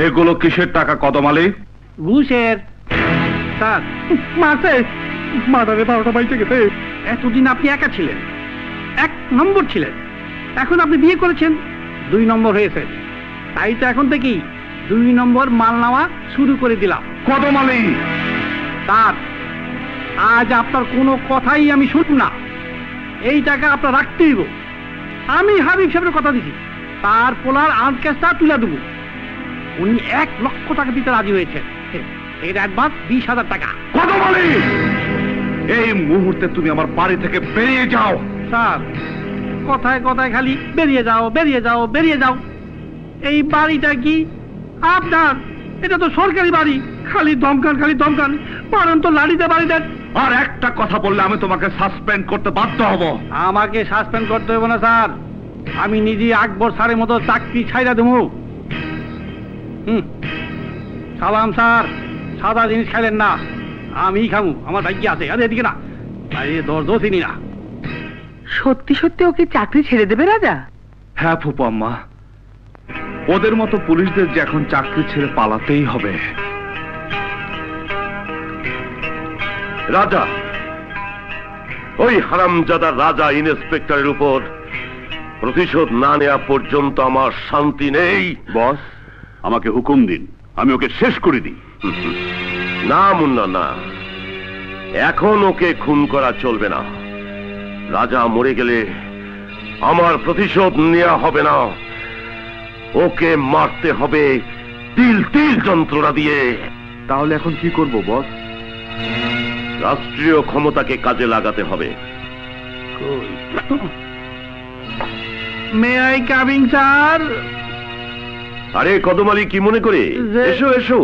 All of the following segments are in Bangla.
এগুলো কিসের টাকা কদম আলী? ঘুষের। স্যার মাসে মার্ডারে 12টা বাইচে গেছে। এতদিন আপনি একা ছিলেন, 1 নম্বর ছিলেন, এখন আপনি বিয়ে করেছেন, 2 নম্বর হয়েছে। তাই তো এখন থেকেই 2 নম্বর মাল নেওয়া শুরু করে দিলাম। কদম আলী, স্যার আজ আপনার কোনো কথাই আমি শুনব না। এই টাকা আপনার রাখতেই হইব। আমি হাবিব সাহেবের কথা দিছি, তার পোলার আনকেসটা তুলে দেবো। উনি 1 লক্ষ টাকা দিতে রাজি হয়েছেন। এটা অ্যাডভান্স 20,000 টাকা। কদম আলী, এই মুহূর্তে তুমি আমার বাড়ি থেকে বেরিয়ে যাও। স্যার কথায় কথায় খালি বেরিয়ে যাও বেরিয়ে যাও বেরিয়ে যাও। এই বাড়িটা কি আপনার? এটা তো সরকারি বাড়ি। খালি ধমকান খালি ধমকান, পারেন তো লাড়িতে বাড়ি দেন। আর একটা কথা বললে আমি তোমাকে সাসপেন্ড করতে বাধ্য হব। আমাকে সাসপেন্ড করতে হবে না স্যার, আমি নিজে আকবর স্যারের মতো চাকরি ছাইড়া দেবো। সালাম স্যার, সাদা জিনিস খাইলেন না, আমি খাবো, আমার ভাগ্য আছে। আরে এদিকে না, দরজও চিনি না। সত্যি সত্যি ওকে চাকরি ছেড়ে দেবে রাজা? হ্যাঁ ফুপু আম্মা, ওদের মতো পুলিশদের যে এখন চাকরি ছেড়ে পালাতেই হবে। রাজা, ওই হারামজাদা রাজা ইন্সপেক্টরের উপর প্রতিশোধ না নেওয়া পর্যন্ত আমার শান্তি নেই। বস, আমাকে হুকুম দিন, আমি ওকে শেষ করে দিই। না মুন্না না, এখন ওকে খুন করা চলবে না। রাজা মরে গেলে আমার প্রতিশোধ নেওয়া হবে না, ওকে মারতে হবে তিল তিল যন্ত্রণা দিয়ে। তাহলে এখন কি করব বস? রাষ্ট্রীয় ক্ষমতাকে কাজে লাগাতে হবে। May I coming sir? আরে কদম আলী, কি মনে করে? এসো এসো,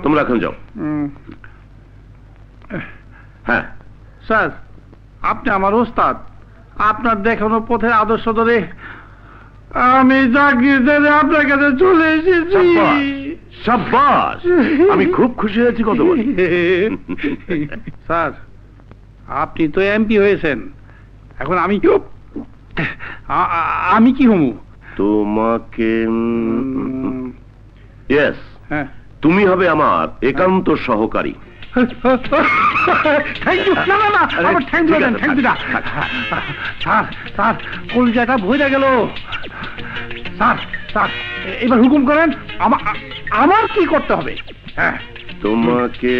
তোমরা এখন যাও। হ্যাঁ স্যার, আপনি আমার ওস্তাদ, আপনার দেখানো পথের আদর্শ ধরে আমি চাকরি ছেড়ে আপনার কাছে চলে এসেছি। সাব্বাস, আমি খুব খুশি হয়েছি কদম আলী। স্যার আপনি তো এমপি হয়েছেন, এখন আমি আমি কি হমু? তোমাকে ইয়েস, হ্যাঁ, তুমি হবে আমার একান্ত সহকারী। Thank you. না না না, আমার থ্যাংক ইউ দেন, থ্যাংক ইউ না। স্যার স্যার, কলজাটা ভরে গেল। স্যার স্যার, এবার হুকুম করেন, আমার কি করতে হবে? হ্যাঁ তোমাকে,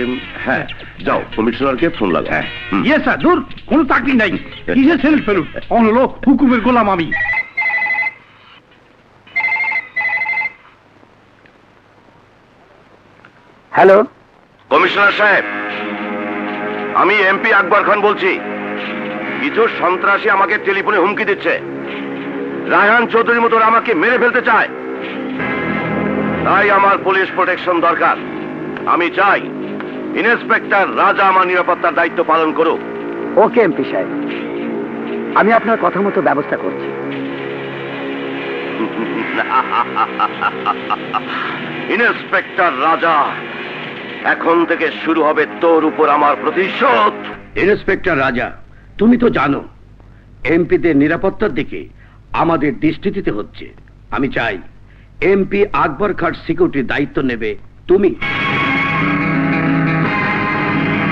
হ্যাঁ যাও কমিশনারকে ফোন লাগাও। হ্যাঁ ইয়ে স্যার, দূর, কোনো চাকরি নাই, কিসের সেলফ ফেলুন, হলো হুকুমের গোলাম আমি। হ্যালো, কমিশনার সাহেব, আমি এমপি আকবর খান বলছি। কিছু সন্ত্রাসী আমাকে টেলিফোনে হুমকি দিচ্ছে। রায়হান চৌধুরীর মতো আমাকে মেরে ফেলতে চায়। তাই আমার পুলিশ প্রোটেকশন দরকার। আমি চাই ইন্সপেক্টর রাজা আমার নিরাপত্তার দায়িত্ব পালন করুক। ওকে এমপি সাহেব, আমি আপনার কথা মতো ব্যবস্থা করছি। ইন্সপেক্টর রাজা, এখন থেকে শুরু হবে তোর উপর আমার প্রতিশোধ। ইন্সপেক্টর রাজা, তুমি তো জানো এমপিদের নিরাপত্তার দিকে আমাদের দৃষ্টি দিতে হচ্ছে। আমি চাই এমপি আকবর খান সিকিউরিটির দায়িত্ব নেবে তুমি।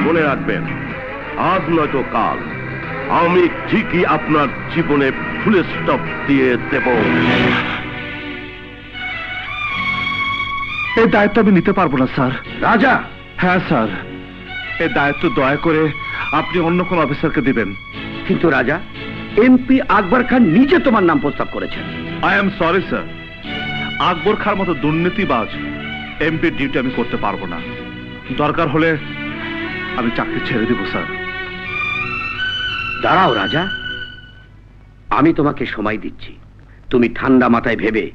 মনে রাখবেন, আজ নয়তো কাল আমি ঠিকই আপনার জীবনে ফুল স্টপ দিয়ে দেব। এই দায়িত্ব আমি নিতে পারবো না স্যার। রাজা, হ্যাঁ স্যার, এই দায়িত্ব দয়া করে আপনি অন্য কোন অফিসারকে দিবেন। কিন্তু রাজা, এমপি আকবর খান নিজে তোমার নাম প্রস্তাব করেছেন। আই এম সরি স্যার, আকবর খার মতো দুর্নীতিবাজ এমপির ডিউটি আমি করতে পারবো না। দরকার হলে আমি চাকরি ছেড়ে দিব স্যার। দাঁড়াও রাজা, আমি তোমাকে সময় দিচ্ছি। তুমি ঠান্ডা মাথায় ভেবে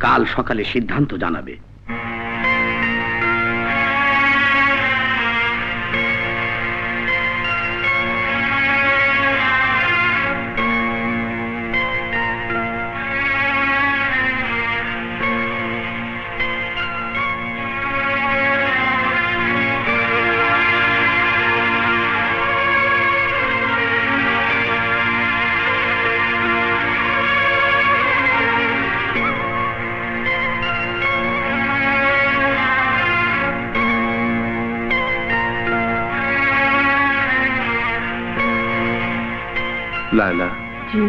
কাল সকালে সিদ্ধান্ত জানাবে। লায়লা, জি।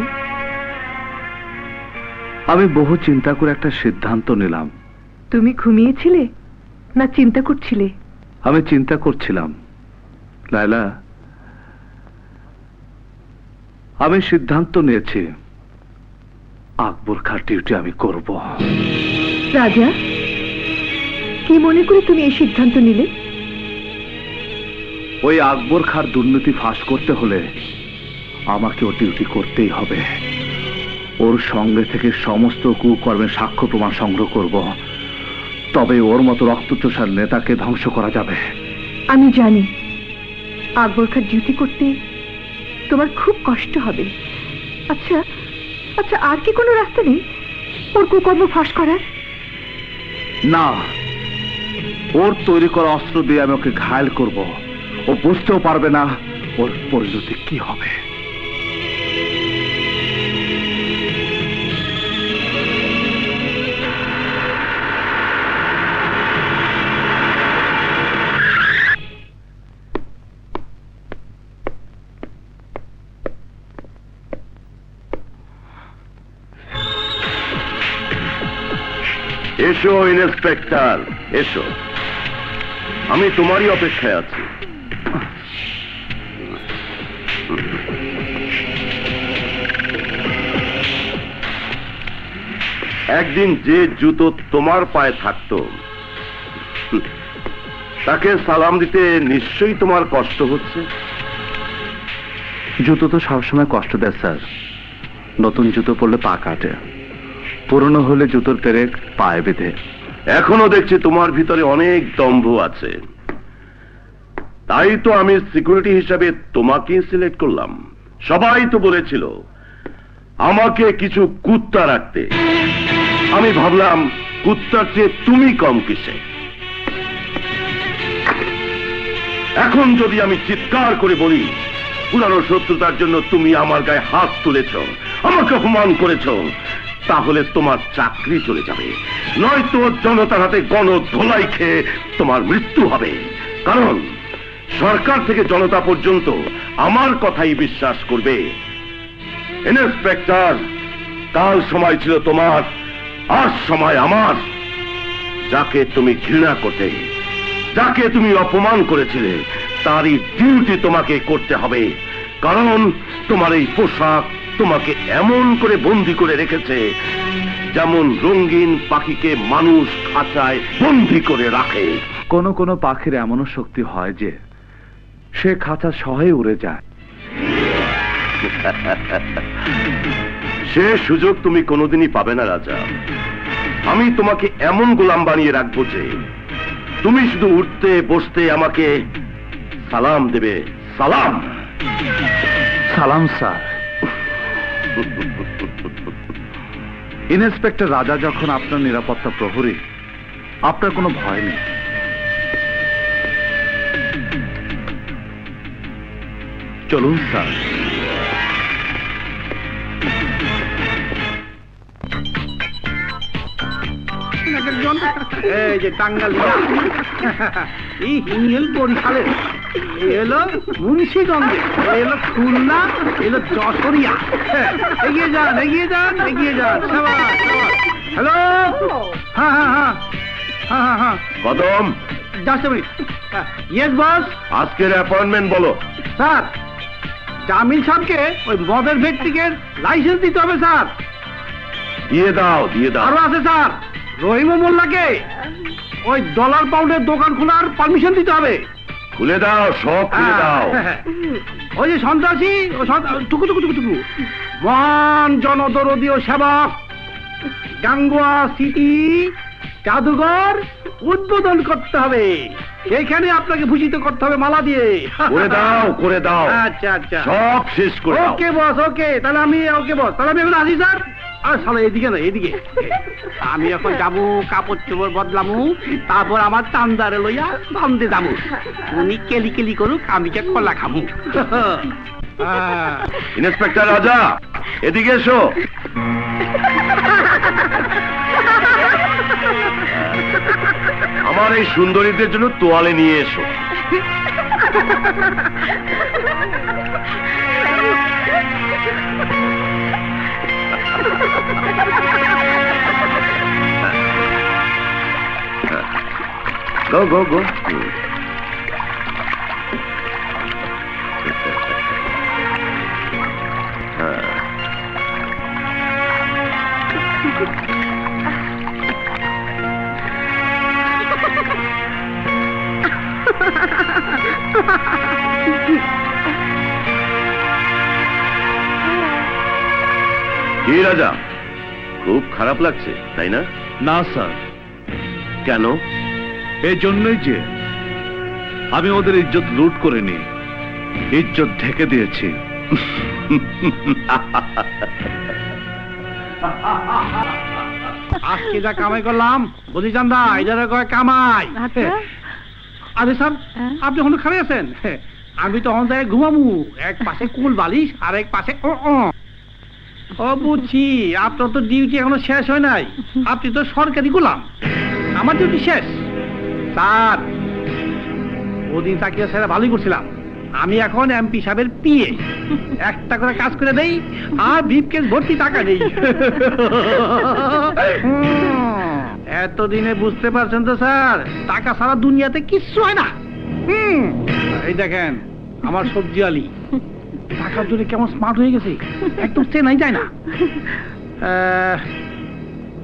আমি বহু চিন্তা করে একটা সিদ্ধান্ত নিলাম। তুমি ঘুমিয়েছিলে না চিন্তা করছিলে? আমি চিন্তা করছিলাম। লায়লা, আমি সিদ্ধান্ত নিয়েছি আকবর খাঁর ডিউটি আমি করব। রাজা, কি মনে করে তুমি এই সিদ্ধান্ত নিলে? ওই আকবর খাঁর দুর্নীতি ফাঁস করতে হলে আমাকে ও ডিউটি করতেই হবে। ওর সঙ্গে থেকে সমস্ত কুকর্মের সাক্ষ্য প্রমাণ সংগ্রহ করব, তবে ওর মতো রক্তচোষার নেতাকে ধ্বংস করা যাবে। আমি জানি আকবর খাঁ ডিউটি করতে তোমার খুব কষ্ট হবে। আচ্ছা আচ্ছা, আর কি কোনো রাস্তা নেই ওর কুকর্ম ফাঁস করার? না, ওর তৈরি করা অস্ত্র দিয়ে আমি ওকে ঘায়েল করব। ও বুঝতেও পারবে না ওর পরিণতি কি হবে। এসো ইন্সপেক্টর, এসো, আমি তোমারই অপেক্ষায় আছি। একদিন যে জুতো তোমার পায়ে থাকতো তাকে সালাম দিতে নিশ্চয়ই তোমার কষ্ট হচ্ছে। জুতো তো সবসময় কষ্ট দেয় স্যার। নতুন জুতো পরলে পা কাটে, পুরনো হলে জুতোর পেরেক পায়ে বেঁধে। এখনো দেখছি তোমার ভিতরে অনেক দম্ভ আছে, তাই তো আমি সিকিউরিটি হিসাবে তোমাকে সিলেক্ট করলাম। সবাই তো বলেছিল আমাকে কিছু কুত্তা রাখতে, আমি ভাবলাম কুত্তার চেয়ে তুমি কম কিসে। এখন যদি আমি চিৎকার করে বলি পুরানো শত্রুতার জন্য তুমি আমার গায়ে হাত তুলেছ, আমাকে অপমান করেছ, তাহলে তোমার চাকরি চলে যাবে, নয়তো জনতার হাতে গণধোলাই খেয়ে তোমার মৃত্যু হবে। কারণ সরকার থেকে জনতা পর্যন্ত আমার কথাই বিশ্বাস করবে। ইন্সপেক্টর, কাল সময় ছিল তোমার, আজ সময় আমার। যাকে তুমি ঘৃণা করতে, যাকে তুমি অপমান করেছিলে, তারই ডিউটি তোমাকে করতে হবে। কারণ তোমার এই পোশাক তোমাকে এমন করে বন্দি করে রেখেছে যেমন রঙিন পাখিকে মানুষ খাঁচায় বন্দি করে রাখে। কোন কোন পাখির এমনও শক্তি হয় যে সে খাঁচা সহে উড়ে যায়। সে সুযোগ তুমি কোনোদিনই পাবে না রাজা। আমি তোমাকে এমন গোলাম বানিয়ে রাখবো যে তুমি শুধু উঠতে বসতে আমাকে সালাম দেবে। সালাম। সালাম স্যার। ইন্সপেক্টর রাজা যখন আপনার নিরাপত্তা প্রহরী, আপনার কোনো ভয় নেই। চলুন স্যার। এই যে টাঙ্গাল, এই হিঙ্গেল বরিশালের, এই হলো মুন্সিগঞ্জে, এই হলো খুলনা, এই হলো যশোরিয়া। এগিয়ে যান, এগিয়ে যান, এগিয়ে যান। হ্যালো, হ্যাঁ হ্যাঁ হ্যাঁ হ্যাঁ হ্যাঁ হ্যাঁ, কদম, জাস্ট মিনিট। Yes boss. আজকের অ্যাপয়েন্টমেন্ট বলো। স্যার, জামিল সাহেবকে ওই মদের ভেট্টিকের লাইসেন্স দিতে হবে স্যার। দিয়ে দাও, দিয়ে দাও। আরো আছে স্যার, রহিম মোল্লাকে ওই ডলার পাউন্ডের দোকান খোলার পারমিশন দিতে হবে। খুলে দাও, সব খুলে দাও। ওই যে সন্ত্রাসী, টুকু টুকু টুকু টুকু মহান জনদরদীয় সেবক গাঙ্গুয়া সিটি জাদুঘর উদ্বোধন করতে হবে। এখানে আপনাকে ভূষিত করতে হবে মালা দিয়ে। করে দাও, করে দাও। আচ্ছা আচ্ছা, সব শেষ করে দাও। ওকে বস, ওকে। তাহলে আমি ওকে বস, তাহলে আমি এখন আসি স্যার। আর শালা এদিকে না, এদিকে। আমি এখন যাবো, কাপড় চোপড় বদলামু, তারপর আমার চান্দারে লইয়া বান্ধে যাবো। উনি কেলি কেলি করুক, আমি কে কলা খামু। ইন্সপেক্টর রাজা, এদিকে এসো। আমার এই সুন্দরীদের জন্য তোয়ালে নিয়ে এসো। গো গো গো। কি রাজা, খুব খারাপ লাগছে তাই না? না স্যার, কেন? এই জন্যই যে আমি ওদের ইজ্জত লুট করিনি, ইজ্জত ঢেকে দিয়েছি। আজকে যা কামাই করলাম বুঝিজান দা, এটারে কয় কামাই। আরে স্যার, আপনি এখন খারাপ আছেন? আমি তো এখন যাই ঘুমামু, এক পাশে কুল বালিশ আর এক পাশে ও বুঝছি, আপনার তো ডিউটি এখনো শেষ হয় নাই, আপনি তো সরকারি গোলাম, আমার ডিউটি শেষ। স্যার, ওদিন চাকরি ছেড়ে ভালোই করছিলাম, আমি এখন এমপি সাহেবের পিএ, একটা করে কাজ করে দেই আর ব্রিফকেস ভর্তি টাকা দেই। এতদিনে বুঝতে পারছেন তো স্যার, টাকা ছাড়া দুনিয়াতে কিচ্ছু হয় না। এই দেখেন আমার সবজি আলি, টাকার জন্য কেমন স্মার্ট হয়ে গেছে, একদম চেনাই যায় না।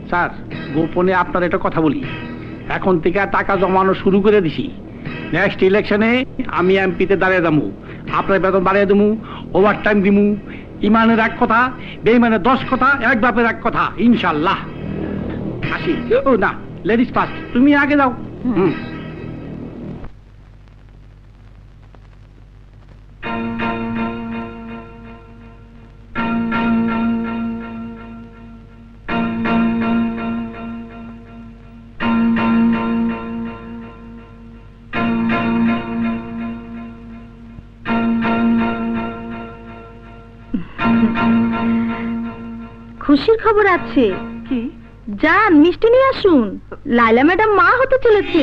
স্যার, গোপনে আপনার একটা কথা বলি, এখন থেকে টাকা জমানো শুরু করে দিছি। নেক্সট ইলেকশনে আমি এমপিতে দাঁড়িয়ে যাবো, আপনার বেতন বাড়িয়ে দেবো, ওভার টাইম দিমু, ইমানের এক কথা, বেইমানের 10 কথা, এক বাপের এক কথা, ইনশাল্লাহ। আসি। ও না, লেডিস ফার্স্ট, তুমি আগে যাও। খুশির খবর আছে। কি? যান মিষ্টি নিয়ে আসুন, লাইলা ম্যাডাম মা হতে চলেছে।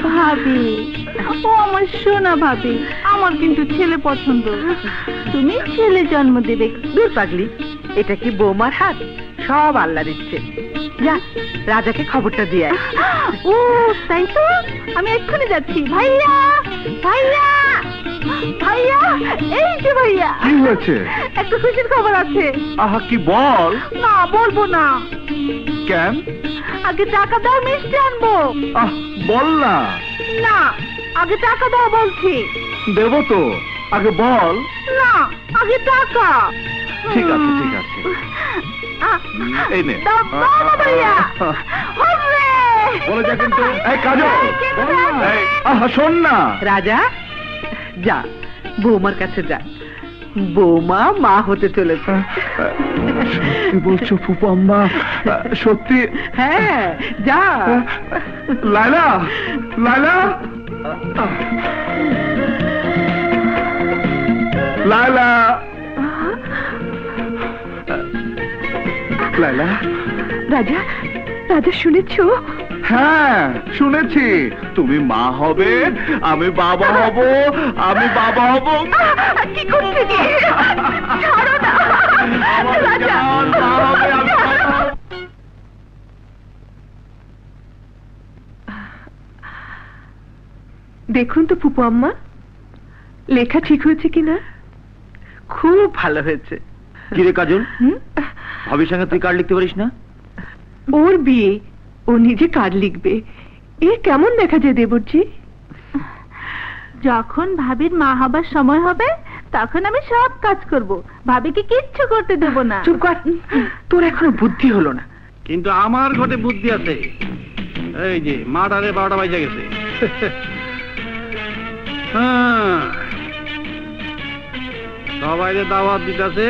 ভাবি, ও আমার সোনা ভাবি, আমার কিন্তু ছেলে পছন্দ। তুমি ছেলে জন্ম দেবে। দূর পাগলি, এটা কি বৌমার হাত? সব আল্লাহ দিচ্ছে। যা, রাজাকে খবরটা দিয়ে আয়। ও তাই তো, আমি এক্ষুনি যাচ্ছি। ভাইয়া, ভাইয়া, ভাইয়া, এই যে ভাইয়া। কি হয়েছে? একটা খুশির খবর আছে। আহা, কি বল। না, বলবো না। কেন? আগে টাকা দাও, মিষ্টি আনবো। আহ, বল না। না, আগে টাকা দাও বলছি। দেব তো, আগে বল। না, আগে টাকা। ঠিক আছে, ঠিক আছে। এই নে। দাও, দাও না ভাইয়া। হবে। বলে যা কিন্তু। এই কাজল, এই, আহা, শোন না। রাজা, যা বৌমার কাছে যা, বৌমা মা হতে চলেছে। সত্যি বলছো ফুপু আম্মা? সত্যি? হ্যাঁ, যা। লায়লা, লায়লা, লায়লা, লায়লা। রাজা, রাজা শুনেছো? হ্যাঁ, শুনেছি। তুমি মা হবে, আমি বাবা হব, আমি বাবা হব। কি করছে কি? ছাড়ো না রাজা। মা হবে, আমি বাবা হব। দেখুন তো ফুপু আম্মা, লেখা ঠিক হয়েছে কিনা? খুব ভালো হয়েছে। কিরে কাজল, ভাবির সঙ্গে তুই কার্ড লিখতে পারিস না? ওর বিয়ে, ও নিজে কার্ড লিখবে, এ কেমন দেখা যায় দেবরজি? যখন ভাবির মা হবার সময় হবে তখন আমি সব কাজ করব, ভাবিকে কিচ্ছু করতে দেব না। চুপ কর, তোর এখনো বুদ্ধি হলো না। কিন্তু আমার ঘটে বুদ্ধি আছে। এই যে মাটারে 12টা বাজে গেছে। সবাই দাওয়াত দিতেছে,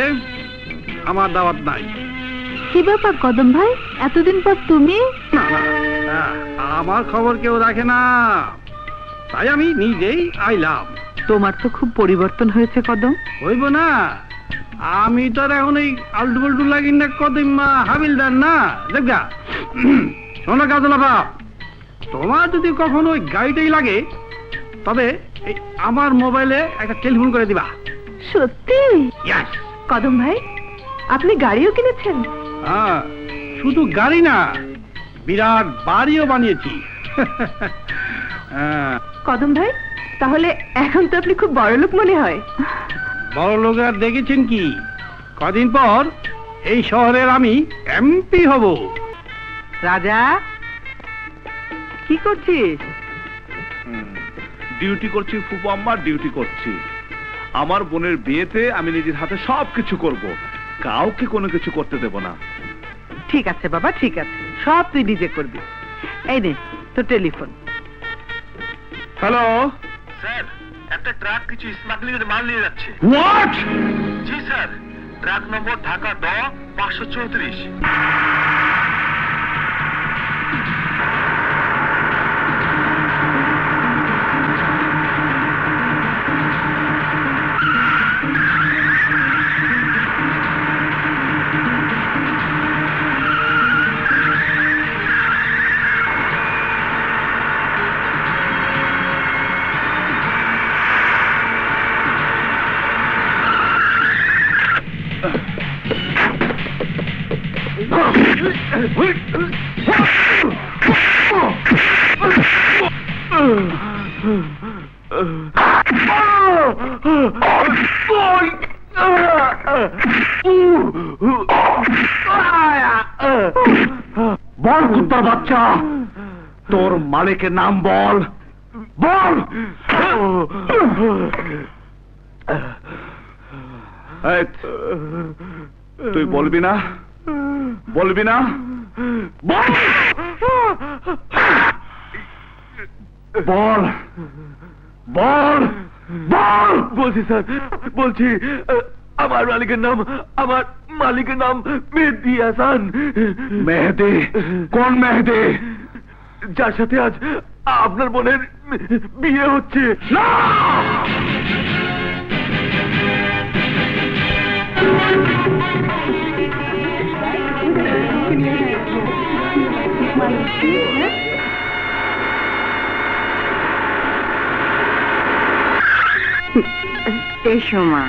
আমার দাওয়াত নাই। কি ব্যাপার কদম ভাই, এতদিন পর তুমি? না, না, আমার খবর কেউ রাখে না, তাই আমি নিজেই আইলাম। তোমার তো খুব পরিবর্তন হয়েছে কদম। হইব না, আমি তো আর এখন এই আলটু পাল্টু লাগি না, কদিমা হাবিলদার না। দেখা শোনো কাজলা বাপ, তোমার যদি কখনো ওই গাড়িটাই লাগে তবে এই আমার মোবাইলে একটা টেলিফোন করে দিবা। সত্যি? Yes! কদম ভাই, আপনি গাড়িও কিনেছেন? হ্যাঁ, শুধু গাড়ি না, বিরাট বাড়িও বানিয়েছি। হ্যাঁ, কদম ভাই, তাহলে এখন তো আপনি খুব বড় লোক মনে হয়। বড় লোক আর দেখেছেন কি, কদিন পর এই শহরের আমি এমপি হব। রাজা, কি করছিস? ডিউটি করছি ফুপু আম্মা, ডিউটি করছি। আমার বোনের বিয়েতে আমি নিজের হাতে সবকিছু করব, কাউকে কোনো কিছু করতে দেব না। ঠিক আছে বাবা, ঠিক আছে, সব তুই নিজে করবি। এই নে তো টেলিফোন। হ্যালো, স্যার, একটা ট্রাক কিছু স্মাগলিং এর মাল নিয়ে যাচ্ছে। হোয়াট? জি স্যার, ট্রাক নম্বর ঢাকা 534। বল কুত্তার বাচ্চা, তোর মালিকের নাম বল, বল। এই, তুই বলবি না? বলবি না? বল, বল, বল, বল। বলছি স্যার, বলছি আমার মালিকের নাম মেহেদি হাসান। মেহেদি? কোন মেহেদি? যার সাথে আজ আপনার বোনের বিয়ে হচ্ছে। না! এসো মা।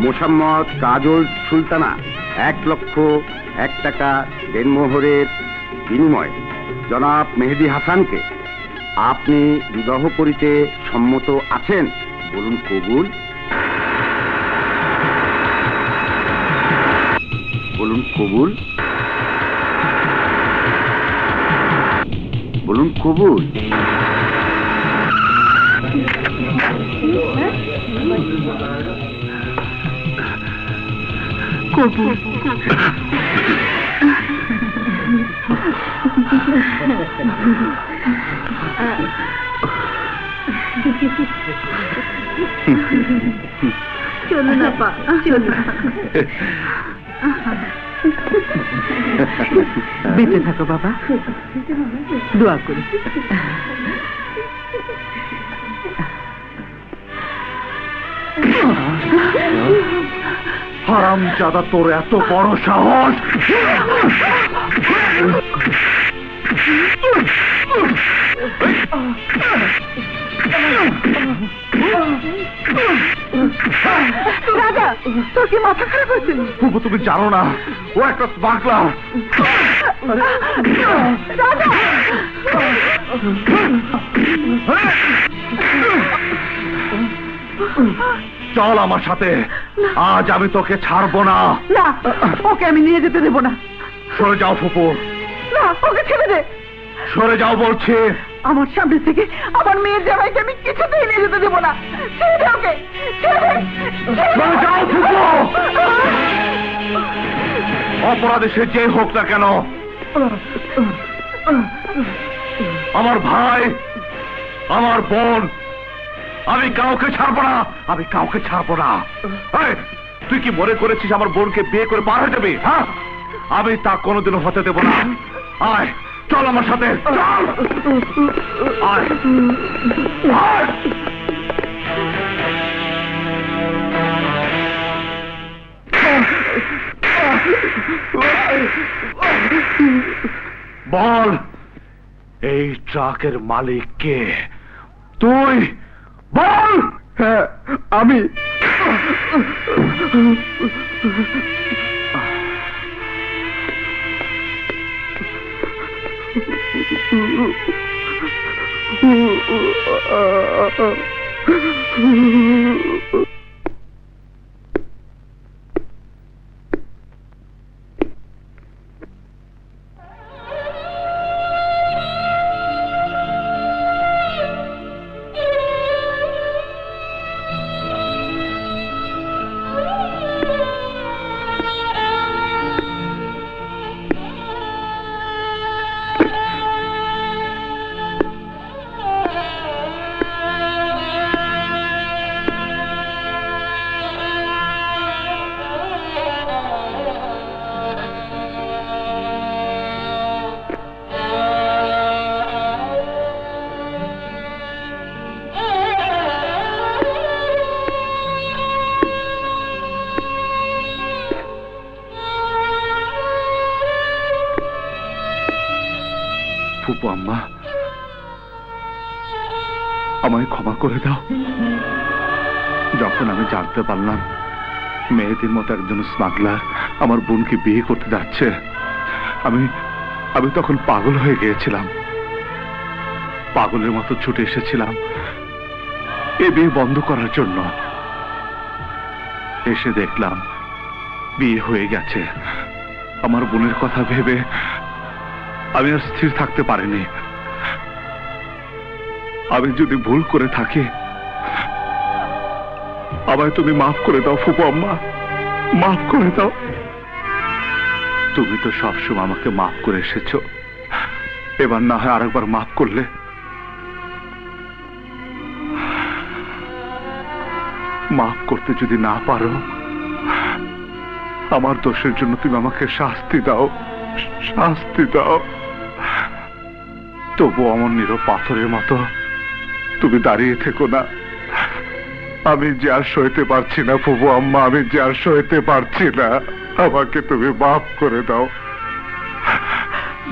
মোসাম্মদ কাজল সুলতানা 1,01,000 টাকা দেনমোহরের বিনিময়ে জনাব মেহেদি হাসানকে আপনি বিবাহ করিতে সম্মত আছেন? বলুন কবুল। বলুন কবুল। বলুন কবুল। কবুল। চলো না পা, চলো। বেঁচে থাকো বাবা, দোয়া করি। হারামজাদা, তোর এত বড় সাহস! রাজা, তোর কি মাথা খারাপ হয়েছে? ফুপু, তুমি জানো না ও একটা স্মাগলার। রাজা! চল আমার সাথে, আজ আমি তোকে ছাড়বো না। না, ওকে আমি নিয়ে যেতে দেবো না। সরে যাও ফুপু, না, ওকে ছেড়ে দে। সরে যাও বলছি। আমার সামনে থেকে আমার মেয়ের জামাইকে আমি কিছুতেই নিয়ে যেতে দেবো না। ছেড়ে দে ওকে, ছেড়ে দে। সরে যাও ফুপু। অপরাধী সে যে হোক না কেন, আমার ভাই, আমার বোন, আমি কাউকে ছাড়বো না, আমি কাউকে ছাড়বো না। এই, তুই কি মনে করেছিস আমার বোনকে বিয়ে করে পার হয়ে যাবি? হ্যাঁ, আমি তা কোনোদিনও হতে দেব না। আয়, চল আমার সাথে, চল। আয়, আয়। বল, এই ট্রাকের মালিক কে? তুই বল। হ্যাঁ আমি। ফুপু আম্মা, আমায় ক্ষমা করে দাও। যখন আমি জানতে পারলাম মেয়েদের মতো একজন স্মাগলার আমার বোনকে বিয়ে করতে যাচ্ছে, আমি তখন পাগল হয়ে গিয়েছিলাম। পাগলের মতো ছুটে এসেছিলাম এ বিয়ে বন্ধ করার জন্য। এসে দেখলাম বিয়ে হয়ে গেছে। আমার বোনের কথা ভেবে আমি আর স্থির থাকতে পারিনি। আমি যদি ভুল করে থাকি আমায় তুমি মাফ করে দাও ফুপু আম্মা, মাফ করে দাও। তুমি তো সবসময় আমাকে মাফ করে এসেছো, এবার না হয় আরেকবার মাফ করলে। মাফ করতে যদি না পারো আমার দোষের জন্য তুমি আমাকে শাস্তি দাও, শাস্তি দাও। তবু আমার নীরব পাথরের মতো তুমি দাঁড়িয়ে থেকো না। আমি যে আর সইতে পারছি না ফুপু আম্মা, আমি যে আর সইতে পারছি না। আমাকে তুমি মাফ করে দাও,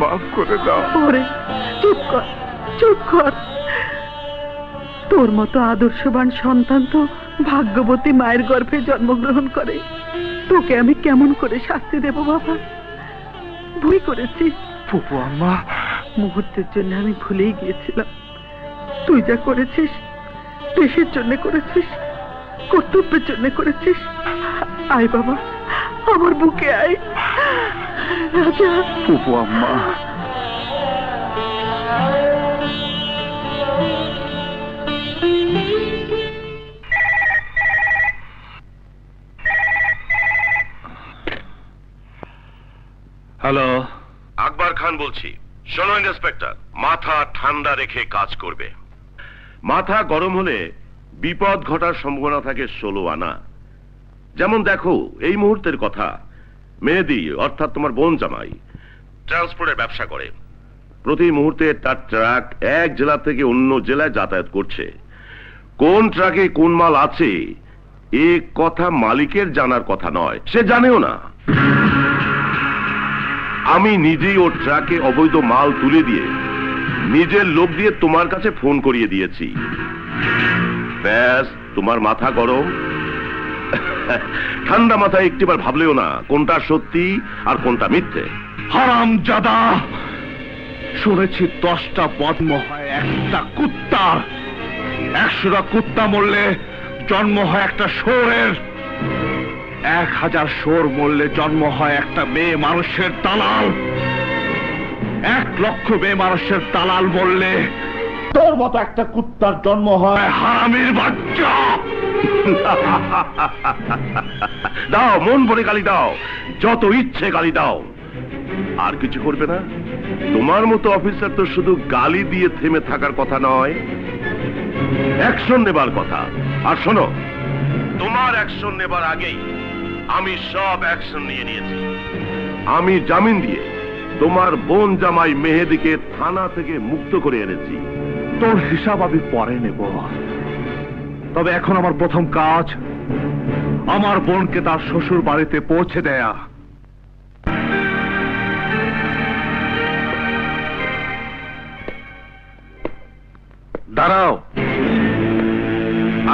মাফ করে দাও। ওরে চুপ কর, চুপ কর। তোর মতো আদর্শবান সন্তান তো ভাগ্যবতী মায়ের গর্ভে জন্মগ্রহণ করে। তোকে আমি কেমন করে শাস্তি দেব বাবা? ভুল করেছি ফুপু আম্মা। মুহূর্তের জন্য আমি ভুলেই গিয়েছিলাম। তুই যা করেছিস দেশের জন্য করেছিস, কর্তব্যের জন্য করেছিস। আয় বাবা, আমার বুকে আয়। রাজা। ফুপু আম্মা। হ্যালো, আকবর খান বলছি। শোনো ইন্সপেক্টর, মাথা ঠান্ডা রেখে কাজ করবে। মাথা গরম হলে বিপদ ঘটার সম্ভাবনা থাকে 16 আনা। যেমন দেখো এই মুহূর্তের কথা, মেহেদি অর্থাৎ তোমার বোন জামাই ট্রান্সপোর্টের ব্যবসা করে। প্রতি মুহূর্তে তার ট্রাক এক জেলা থেকে অন্য জেলায় যাতায়াত করছে। কোন ট্রাকে কোন মাল আছে এ কথা মালিকের জানার কথা নয়, সে জানেও না। আমি নিজেই ওর ট্রাকে অবৈধ মাল তুলে দিয়ে নিজের লোক দিয়ে তোমার কাছে ফোন করিয়ে দিয়েছি। ব্যাস, তোমার মাথা গরম। ঠান্ডা মাথায় একটিবার ভাবলেও না কোনটা সত্যি আর কোনটা মিথ্যে। হারামজাদা, শুনেছি 10টা জন্ম হয় একটা কুত্তার, 100টা কুত্তা মরলে জন্ম হয় একটা শুয়োরের, 1000 শুয়োর মরলে জন্ম হয় একটা মেয়ে মানুষের দালাল, 1 লক্ষ মেয়ে মানুষের দালাল মরলে তোর মতো একটা কুত্তার জন্ম হয় হারামির বাচ্চা। দাও, মন ভরে গালি দাও, যত ইচ্ছে গালি দাও, আর কিছু করবে না। তোমার মতো অফিসার তো শুধু গালি দিয়ে থেমে থাকার কথা নয়, অ্যাকশন নেবার কথা। আর শোনো, তোমার অ্যাকশন নেবার আগেই আমি সব অ্যাকশন নিয়ে নিয়েছি। আমি জামিন দিয়ে তোমার বোন জামাই মেহেদিকে থানা থেকে মুক্ত করে এনেছি। তোর হিসাব আমি পরে নেব, তবে এখন আমার প্রথম কাজ আমার বোনকে তার শ্বশুর বাড়িতে পৌঁছে দেয়া। দাঁড়াও।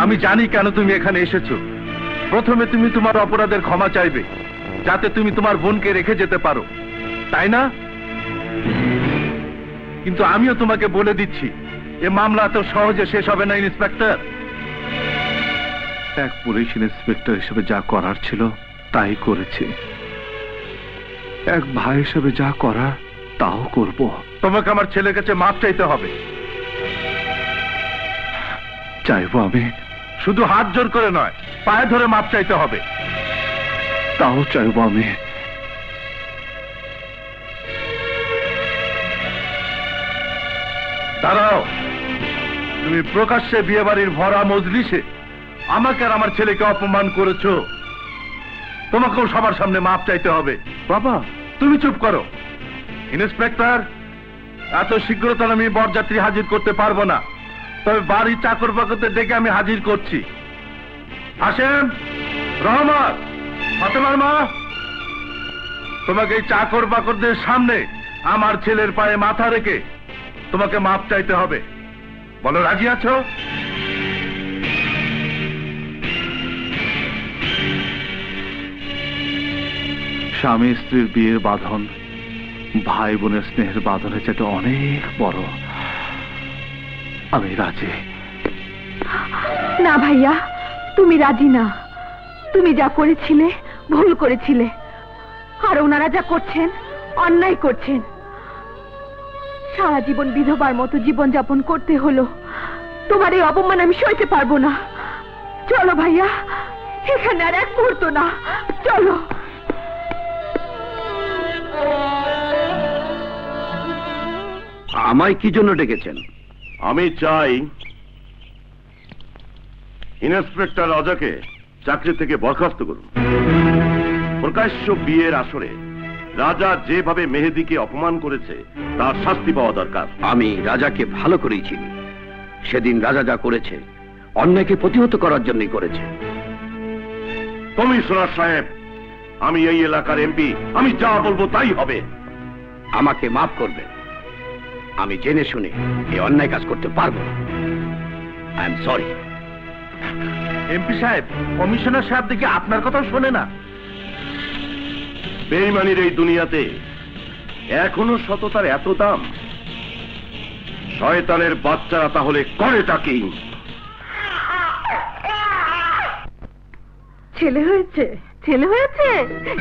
আমি জানি কেন তুমি এখানে এসেছো। প্রথমে তুমি তোমার অপরাধের ক্ষমা চাইবে, যাতে তুমি তোমার বোনকে রেখে যেতে পারো, তাই না? কিন্তু আমিও তোমাকে বলে দিচ্ছি, এ মামলা তো সহজে শেষ হবে না ইন্সপেক্টর। এক পুলিশ ইন্সপেক্টর হিসেবে যা করার ছিল তাই করেছি, এক ভাই হিসেবে যা করার তাও করব। তোমাকে আমার ছেলের কাছে মাপ চাইতে হবে। চাইবো আমি, শুধু হাত জোর করে নয়, পায়ে ধরে মাপ চাইতে হবে। তাও চাইবো আমি। দাঁড়াও, তুমি প্রকাশ্যে বিয়ে বাড়ির ভরা মজলিসে আমাকে আর আমার ছেলেকে অপমান করেছো, তোমাকেও সবার সামনে মাপ চাইতে হবে। বাবা, তুমি চুপ করো। ইন্সপেক্টর, এত শীঘ্রতা আমি বরযাত্রী হাজির করতে পারবো না, তবে বাড়ির চাকর বাকরদের ডেকে আমি হাজির করছি। হাসেম, রহমত, ফাতেমার মা, তোমাকে এই চাকর বাকরদের সামনে আমার ছেলের পায়ে মাথা রেখে তোমাকে মাপ চাইতে হবে। বলো, রাজি আছো? স্বামী স্ত্রীর বিয়ের বাঁধন ভাই বোনের স্নেহের বাঁধনের চাইতে অনেক বড়। আমি রাজি। না ভাইয়া, তুমি রাজি না। তুমি যা করেছিলে ভুল করেছিলে, আর ওনারা যা করছেন অন্যায় করছেন। সারা জীবন বিধবার মতো জীবন যাপন করতে হলো, তোমার এই অপমান আমি সইতে পারবো না। চলো ভাইয়া, এখানে আর এক মুহূর্ত না, চলো। আমায় কি জন্য ডেকেছেন? আমি চাই ইন্সপেক্টর রাজাকে চাকরি থেকে বরখাস্ত করুন। প্রকাশ্য বিয়ের আসরে রাজা যেভাবে মেহেদীকে অপমান করেছে তার শাস্তি পাওয়া দরকার। আমি রাজাকে ভালো করেই চিনি। সেদিন রাজা যা করেছে অন্যায়কে প্রতিহত করার জন্যই করেছে। কমিশনার সাহেব, আমি এই এলাকার এমপি, আমি যা বলবো তাই হবে। আমাকে মাফ করবেন, আমি জেনে শুনে এই অন্যায় কাজ করতে পারবো না। I am sorry. এমপি সাহেব, কমিশনার সাহেব দেখি আপনার কথা শোনে না। বেঈমানির এই দুনিয়াতে এখনো সততার এত দাম? শয়তানের বাচ্চারা তাহলে করেটা কি? ছেলে হয়েছে, ছেলে হয়েছে।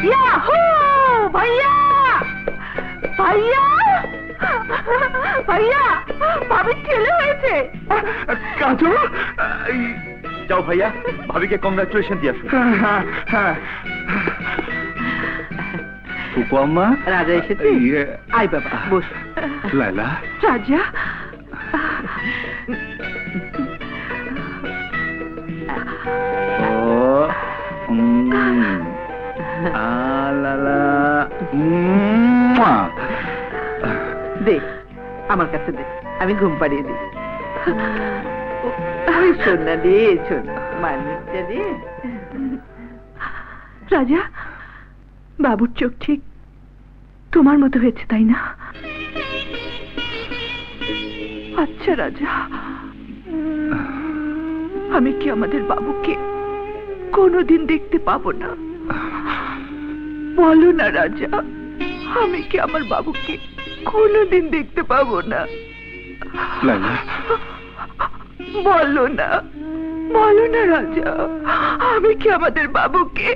ইয়াহু! ভাইয়া, ভাইয়া, ভাইয়া, ভাবির ছেলে হয়েছে। কাজল, যাও ভাইয়া, ভাবিকে কংগ্রাচুলেশন দিয়ে আসো। ফুপু আম্মা, রাজা এসেছে? আয় বাবা, বস। লাইলা, রাজা, ও আলালা, দে আমার কাছে দে, আমি ঘুম পাড়িয়ে দিই। ওই সোনা দে, সোনা মানুষটা দে। রাজা, বাবুর চোখ ঠিক তোমার মতো হয়েছে, তাই না? আচ্ছা রাজা, আমি কি আমাদের বাবুকে কোনোদিন দেখতে পাবো না? বলো না রাজা, আমি কি আমার বাবুকে কোনোদিন দেখতে পাবো না? লাইলা, বলো না, বলো না রাজা, আমি কি আমাদের বাবুকে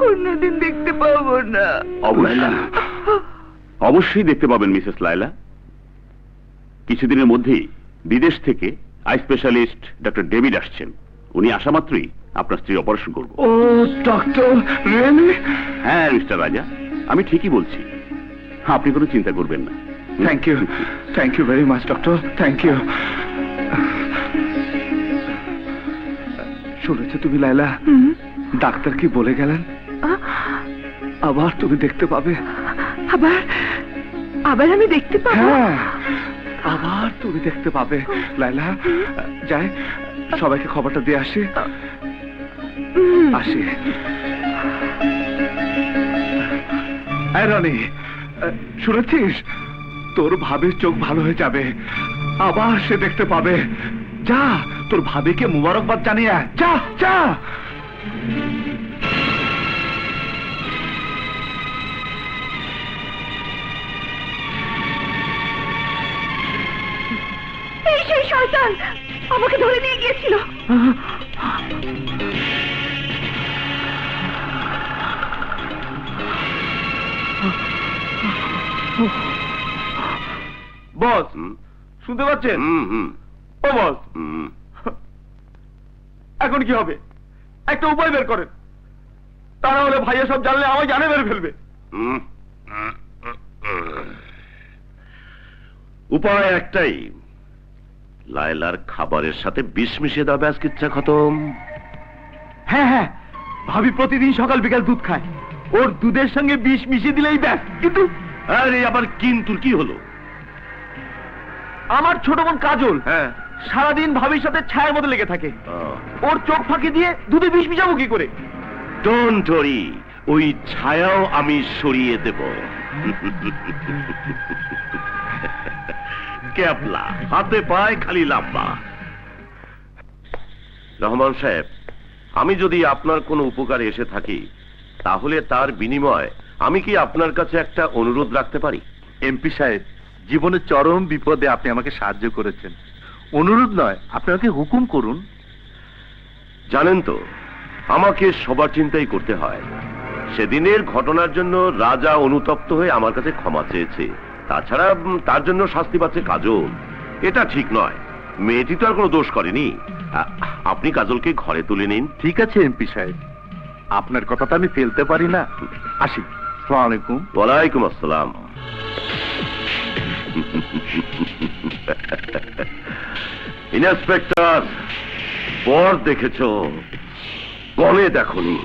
কোনোদিন দেখতে পাবো না? অবশ্যই দেখতে পাবেন মিসেস লায়লা। কিছুদিনের মধ্যেই বিদেশ থেকে আই স্পেশালিস্ট ডক্টর ডেভিড আসছেন। উনি আসা মাত্রই আপনার স্ত্রী অপারেশন করব। ও ডক্টর, রিয়েলি? হ্যাঁ মিস্টার রাজা, আমি ঠিকই বলছি, আপনি কোনো চিন্তা করবেন না। Thank you very much doctor, thank you. শুনেছো তুমি লাইলা, ডাক্তার কি বলে গেলেন? আবার তুমি দেখতে পাবে। আবার আবার আমি দেখতে পাবো? হ্যাঁ, আবার তুমি দেখতে পাবে। লাইলা, যাই সবাইকে খবরটা দিয়ে আসি। আসি। এই রনি, শুনেছিস? তোর ভাবির চোখ ভালো হয়ে যাবে, আবার সে দেখতে পাবে। যা, তোর ভাবিকে মুবারকবাদ জানিয়ে আয়। যা যা। এই সেই শয়তান আমাকে ধরে নিয়ে গিয়েছিল। বস শুনতে পাচ্ছেন? ও বস, এখন কি হবে? একটা উপায় বের করেন, তা না হলে ভাইয়া সব জানলে আমায় জানে মেরে ফেলবে। উপায় একটাই, লায়লার খাবারের সাথে বিষ মিশিয়ে দাও, ব্যাস কিচ্ছা খতম। হ্যাঁ হ্যাঁ, ভাবি প্রতিদিন সকাল বিকাল দুধ খায়, ওর দুধের সঙ্গে বিষ মিশিয়ে দিলেই ব্যাস। কিন্তু আরে আবার কিন্তু কি হলো? আমার ছোট বোন কাজল হ্যাঁ, সারাদিন ভাবির সাথে ছায়ার মতো লেগে থাকে, ওর চোখ ফাঁকি দিয়ে দুধে বিষ মিশাবো কি করে? ডোন্ট ওয়ারি, ওই ছায়াও আমি সরিয়ে দেব। ক্যাবলা, হাতে পায় খালি লাম্বা। রহমান সাহেব, আমি যদি আপনার কোনো উপকারে এসে থাকি, তাহলে তার বিনিময়ে আমি কি আপনার কাছে একটা অনুরোধ রাখতে পারি? এমপি সাহেব, জীবনের চরম বিপদে আপনি আমাকে সাহায্য করেছেন, অনুরোধ নয়, আপনি আমাকে হুকুম করুন। জানেন তো, আমাকে সবার চিন্তাই করতে হয়। সেদিনের ঘটনার জন্য রাজা অনুতপ্ত হয়ে আমার কাছে ক্ষমা চেয়েছে, তাছাড়া তার জন্য শাস্তি পাচ্ছে কাজল। এটা ঠিক নয়, মেয়েটি তো আর কোনো দোষ করেনি। আপনি কাজলকে ঘরে তুলে নিন। ঠিক আছে এমপি সাহেব, আপনার কথাটা আমি ফেলতে পারি না। আসি, আসসালামু আলাইকুম। ওয়ালাইকুম আসসালাম। ইন্সপেক্টর, পর দেখেছো, বলে দেখনি।